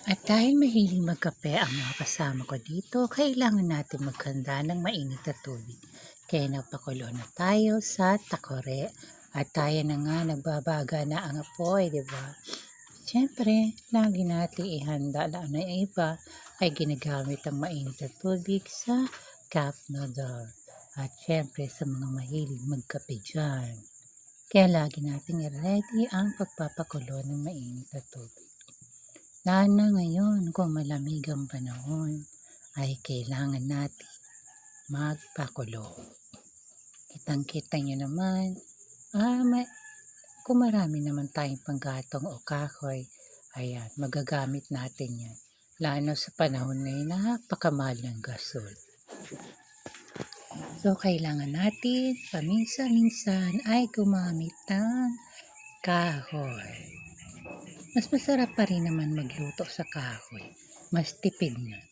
At dahil mahilig magkape ang mga kasama ko dito, kailangan natin maghanda ng mainit na tubig. Kaya napakulo na tayo sa takore. At tayo na nga nagbabaga na ang apoy, di ba? Siyempre, lagi natin ihanda na ang iba ay ginagamit ang mainit na tubig sa cup noodle. At siyempre sa mga mahilig magkape dyan. Kaya lagi nating i-ready ang pagpapakulo ng mainit na tubig. Lalo na ngayon kung malamig ang panahon ay kailangan natin magpakulo. Kitang-kita nyo naman, kung marami naman tayong panggatong o kahoy, ayan, magagamit natin yan. Lalo sa panahon ngayon, napakamahal ng gasol. So, kailangan natin paminsan-minsan ay gumamit ng kahoy. Mas masarap pa rin naman magluto sa kahoy. Mas tipid na.